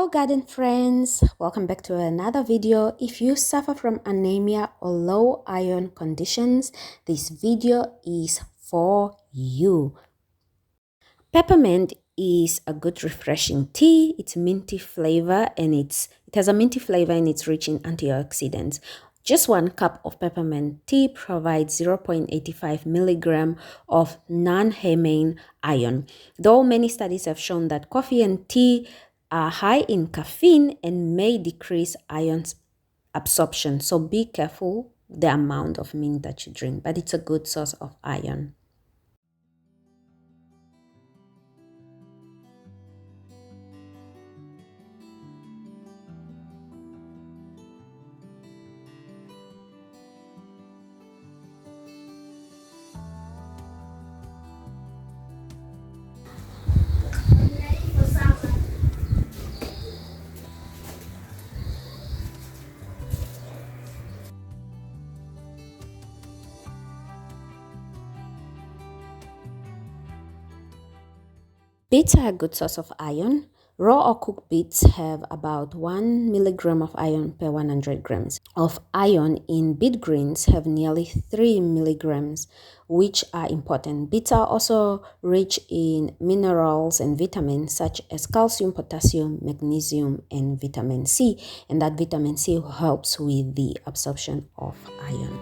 garden friends, welcome back to another video. If you suffer from anemia or low iron conditions, this video is for you. Peppermint is a good refreshing tea. It's minty flavor and it has a minty flavor and it's rich in antioxidants. Just 1 cup of peppermint tea provides 0.85 milligram of non-hemane iron. Though many studies have shown that coffee and tea are high in caffeine and may decrease iron absorption, so be careful the amount of mint that you drink, but it's a good source of iron. Beets are a good source of iron. Raw or cooked beets have about 1 milligram of iron per 100 grams. Of iron in beet greens have nearly 3 milligrams, which are important. Beets are also rich in minerals and vitamins such as calcium, potassium, magnesium, and vitamin C. And that vitamin C helps with the absorption of iron.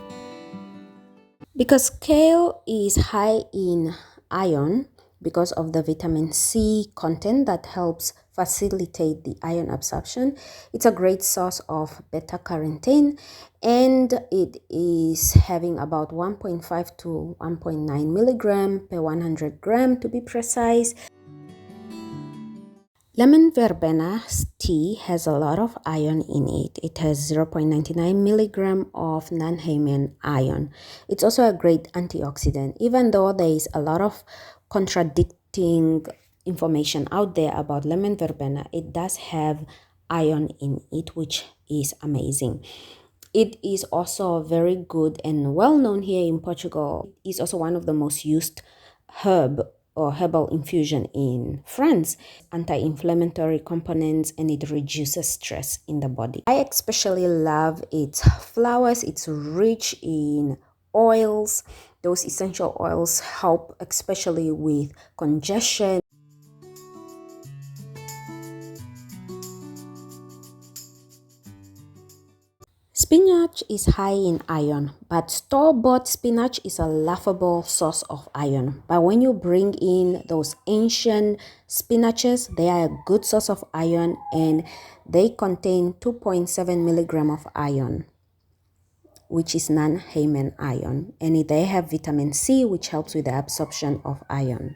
Because kale is high in iron, because of the vitamin C content that helps facilitate the iron absorption, it's a great source of beta-carotene, and it is having about 1.5 to 1.9 milligram per 100 gram to be precise. Lemon verbena tea has a lot of iron in it. It has 0.99 milligram of non-hemane iron. It's also a great antioxidant. Even though there is a lot of contradicting information out there about lemon verbena, it does have iron in it, which is amazing. It is also very good and well known here in Portugal. It is also one of the most used herbal infusion in France. Anti-inflammatory components, and it reduces stress in the body. I especially love its flowers. It's rich in oils. Those essential oils help especially with congestion. Spinach is high in iron, but store-bought spinach is a laughable source of iron. But when you bring in those ancient spinaches, they are a good source of iron, and they contain 2.7 milligram of iron, which is non-hemane iron, and they have vitamin C, which helps with the absorption of iron.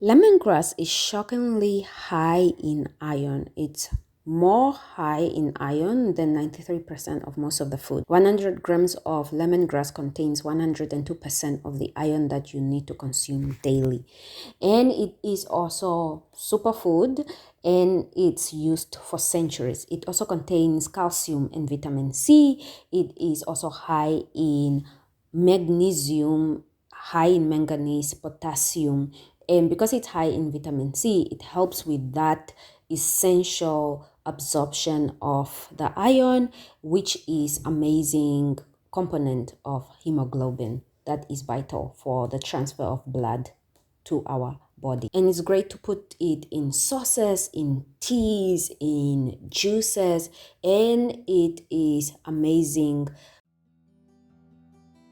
Lemongrass is shockingly high in iron. It's more high in iron than 93% of most of the food. 100 grams of lemongrass contains 102% of the iron that you need to consume daily. And it is also superfood, and it's used for centuries. It also contains calcium and vitamin C. It is also high in magnesium, high in manganese, potassium, and because it's high in vitamin C, it helps with that essential absorption of the iron, which is amazing component of hemoglobin that is vital for the transfer of blood to our body. And it's great to put it in sauces, in teas, in juices, and it is amazing.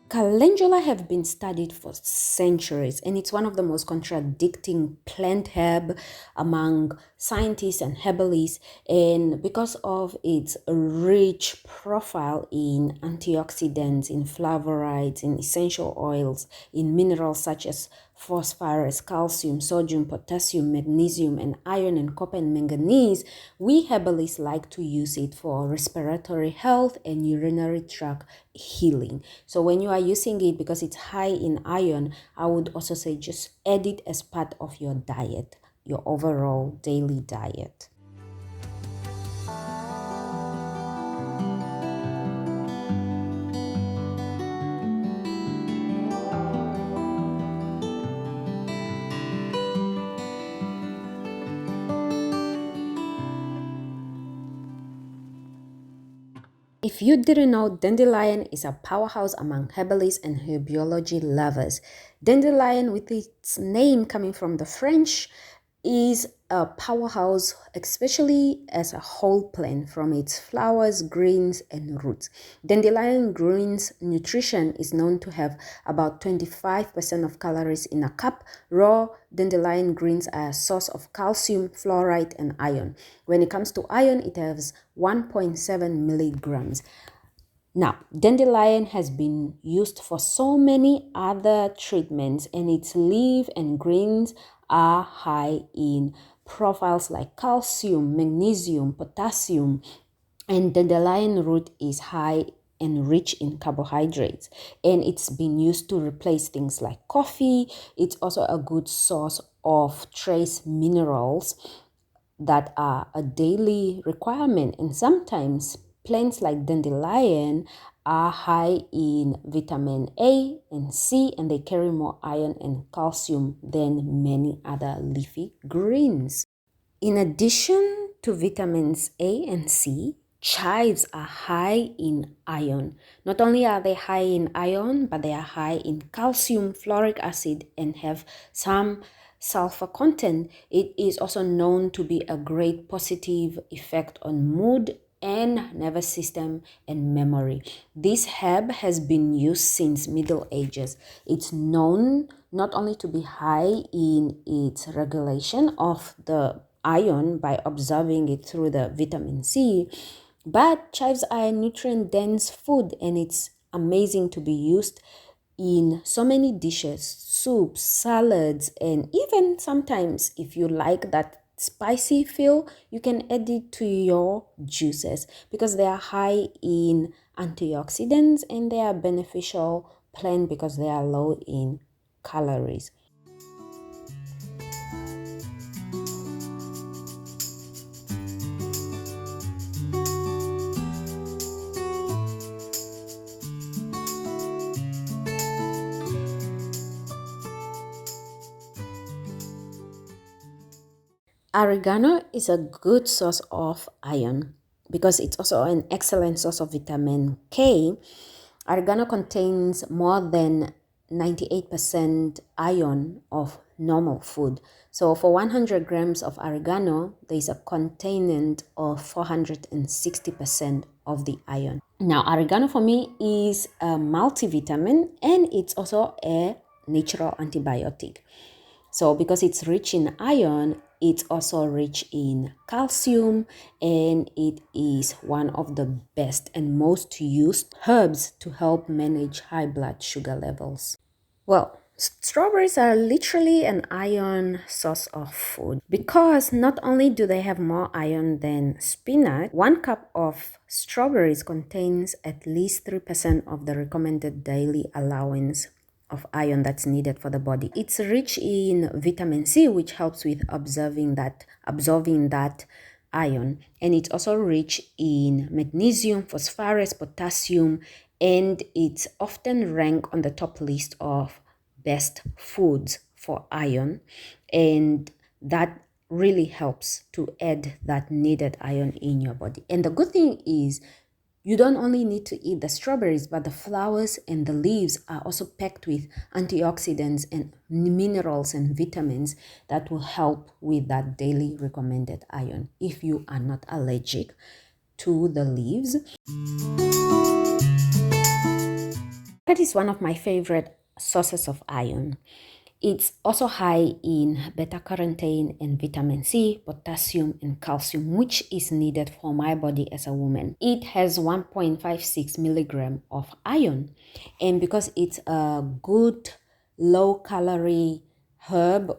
Calendula have been studied for centuries, and it's one of the most contradicting plant herb among scientists and herbalists. And because of its rich profile in antioxidants, in flavonoids, in essential oils, in minerals such as phosphorus, calcium, sodium, potassium, magnesium, and iron, and copper and manganese, we herbalists like to use it for respiratory health and urinary tract healing. So when you are using it, because it's high in iron, I would also say just add it as part of your diet, your overall daily diet. If you didn't know, dandelion is a powerhouse among herbalists and herbiology lovers. Dandelion, with its name coming from the French, is a powerhouse, especially as a whole plant from its flowers, greens, and roots. Dandelion greens nutrition is known to have about 25% of calories in a cup. Raw dandelion greens are a source of calcium, fluoride, and iron. When it comes to iron, it has 1.7 milligrams. Now, dandelion has been used for so many other treatments, and its leaf and greens are high in profiles like calcium, magnesium, potassium, and dandelion root is high and rich in carbohydrates, and it's been used to replace things like coffee. It's also a good source of trace minerals that are a daily requirement, and sometimes plants like dandelion are high in vitamin A and C, and they carry more iron and calcium than many other leafy greens. In addition to vitamins A and C, chives are high in iron. Not only are they high in iron, but they are high in calcium, fluoric acid, and have some sulfur content. It is also known to be a great positive effect on mood and nervous system and memory. This herb has been used since Middle Ages. It's known not only to be high in its regulation of the iron by absorbing it through the vitamin C, but chives are a nutrient-dense food, and it's amazing to be used in so many dishes, soups, salads, and even sometimes if you like that spicy feel, you can add it to your juices because they are high in antioxidants and they are beneficial plant because they are low in calories. Oregano is a good source of iron because it's also an excellent source of vitamin K. Oregano contains more than 98% iron of normal food. So for 100 grams of oregano, there is a containment of 460% of the iron. Now, oregano for me is a multivitamin, and it's also a natural antibiotic. So because it's rich in iron, it's also rich in calcium, and it is one of the best and most used herbs to help manage high blood sugar levels. Well, strawberries are literally an iron source of food because not only do they have more iron than spinach, 1 cup of strawberries contains at least 3% of the recommended daily allowance of iron that's needed for the body. It's rich in vitamin C, which helps with absorbing that iron, and it's also rich in magnesium, phosphorus, potassium, and it's often ranked on the top list of best foods for iron, and that really helps to add that needed iron in your body. And the good thing is you don't only need to eat the strawberries, but the flowers and the leaves are also packed with antioxidants and minerals and vitamins that will help with that daily recommended iron if you are not allergic to the leaves. That is one of my favorite sources of iron. It's also high in beta-carotene and vitamin C, potassium, and calcium, which is needed for my body as a woman. It has 1.56 milligram of iron, and because it's a good low-calorie herb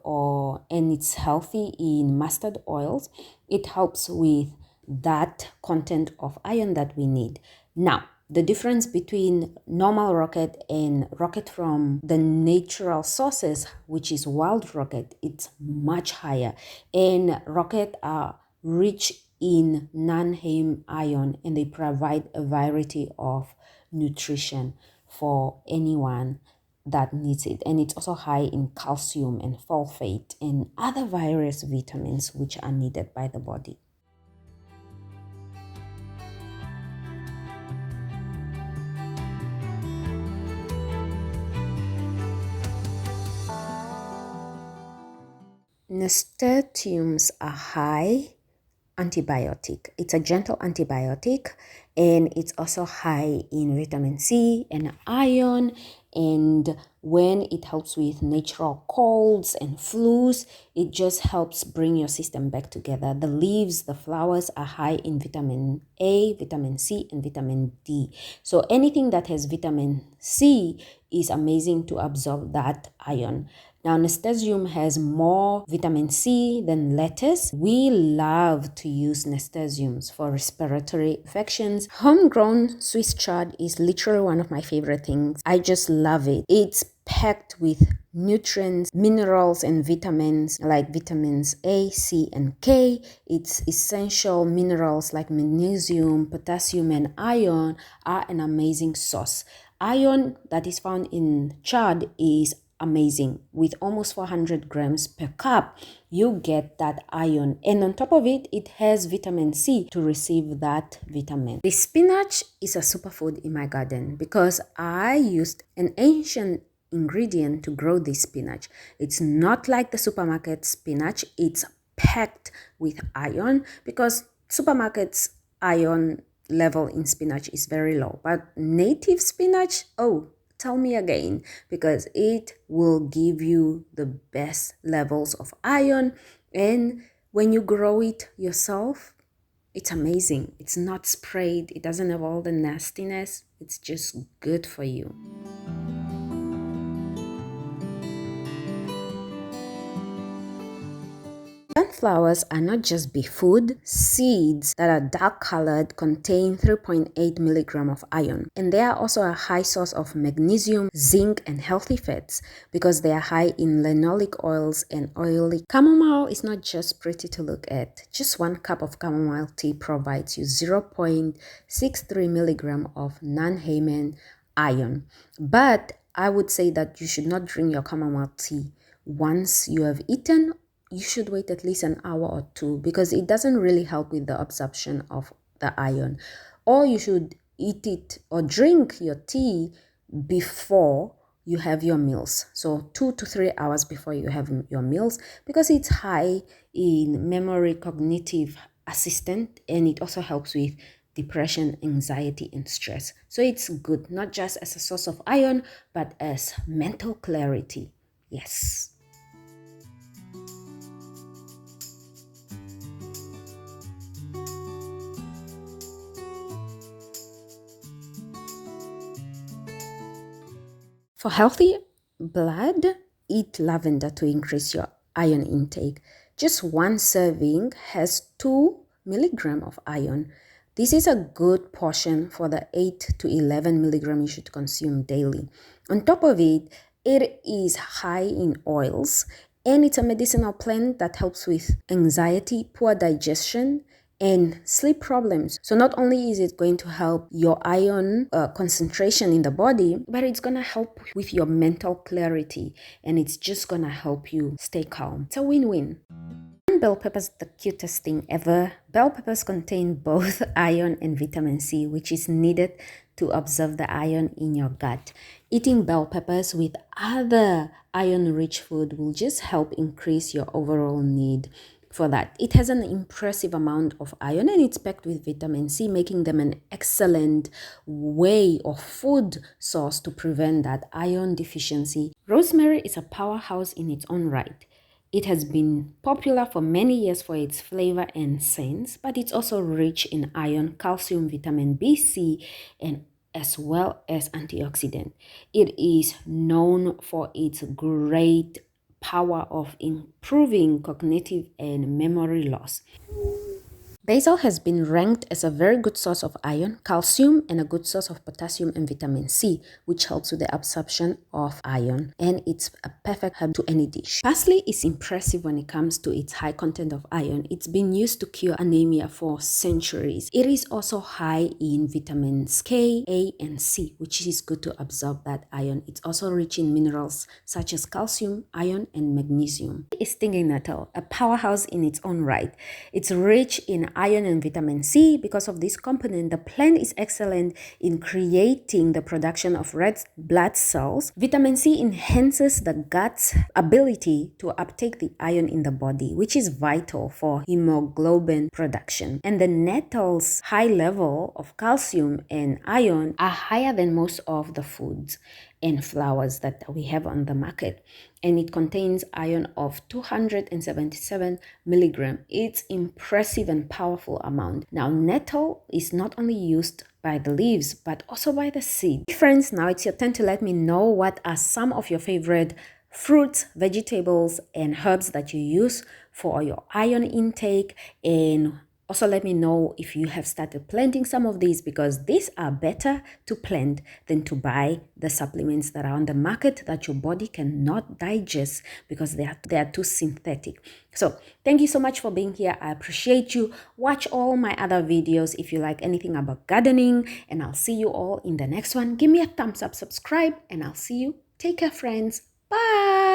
and it's healthy in mustard oils, it helps with that content of iron that we need. Now, the difference between normal rocket and rocket from the natural sources, which is wild rocket, it's much higher. And rocket are rich in non-heme iron, and they provide a variety of nutrition for anyone that needs it. And it's also high in calcium and sulfate and other various vitamins which are needed by the body. Nasturtiums are high antibiotic. It's a gentle antibiotic, and it's also high in vitamin C and iron. And when it helps with natural colds and flus, it just helps bring your system back together. The leaves, the flowers are high in vitamin A, vitamin C, and vitamin D. So anything that has vitamin C is amazing to absorb that iron. Now, nasturtium has more vitamin C than lettuce. We love to use nasturtiums for respiratory infections. Homegrown Swiss chard is literally one of my favorite things. I just love it. It's packed with nutrients, minerals, and vitamins like vitamins A, C, and K. Its essential minerals like magnesium, potassium, and iron are an amazing source. Iron that is found in chard is amazing. With almost 400 grams per cup, you get that iron, and on top of it, it has vitamin C to receive that vitamin. The spinach is a superfood in my garden because I used an ancient ingredient to grow this spinach. It's not like the supermarket spinach. It's packed with iron because supermarkets iron level in spinach is very low, but native spinach, oh, tell me again, because it will give you the best levels of iron, and when you grow it yourself, it's amazing. It's not sprayed, it doesn't have all the nastiness, it's just good for you. Sunflowers are not just bee food. Seeds that are dark colored contain 3.8 milligram of iron, and they are also a high source of magnesium, zinc, and healthy fats because they are high in linoleic oils and oily. Chamomile is not just pretty to look at. Just 1 cup of chamomile tea provides you 0.63 milligram of non-Heyman iron. But I would say that you should not drink your chamomile tea once you have eaten. You should wait at least an hour or two because it doesn't really help with the absorption of the iron. Or you should eat it or drink your tea before you have your meals. So 2 to 3 hours before you have your meals because it's high in memory, cognitive assistant, and it also helps with depression, anxiety, and stress. So it's good not just as a source of iron, but as mental clarity. Yes. For healthy blood, eat lavender to increase your iron intake. Just 1 serving has 2 milligram of iron. This is a good portion for the 8 to 11 milligram you should consume daily. On top of it, it is high in oils, and it's a medicinal plant that helps with anxiety, poor digestion, and sleep problems. So not only is it going to help your iron concentration in the body, but it's going to help with your mental clarity, and it's just going to help you stay calm. It's a win-win. Bell peppers are the cutest thing ever. Bell peppers contain both iron and vitamin C, which is needed to absorb the iron in your gut. Eating bell peppers with other iron-rich food will just help increase your overall need for that. It has an impressive amount of iron, and it's packed with vitamin C, making them an excellent way or food source to prevent that iron deficiency. Rosemary is a powerhouse in its own right. It has been popular for many years for its flavor and scents, but it's also rich in iron, calcium, vitamin B, C, and as well as antioxidant. It is known for its great power of improving cognitive and memory loss. Basil has been ranked as a very good source of iron, calcium, and a good source of potassium and vitamin C, which helps with the absorption of iron, and it's a perfect herb to any dish. Parsley is impressive when it comes to its high content of iron. It's been used to cure anemia for centuries. It is also high in vitamins K, A, and C, which is good to absorb that iron. It's also rich in minerals such as calcium, iron, and magnesium. Stinging nettle, a powerhouse in its own right. It's rich in iron and vitamin C. Because of this component, the plant is excellent in creating the production of red blood cells. Vitamin C enhances the gut's ability to uptake the iron in the body, which is vital for hemoglobin production. And the nettle's high level of calcium and iron are higher than most of the foods and flowers that we have on the market, and it contains iron of 277 milligram. It's impressive and powerful amount. Now, nettle is not only used by the leaves but also by the seed. Friends, now it's your turn to let me know what are some of your favorite fruits, vegetables, and herbs that you use for your iron intake, and also let me know if you have started planting some of these, because these are better to plant than to buy the supplements that are on the market that your body cannot digest because they are too synthetic. So thank you so much for being here. I appreciate you. Watch all my other videos if you like anything about gardening, and I'll see you all in the next one. Give me a thumbs up, subscribe, and I'll see you. Take care, friends. Bye.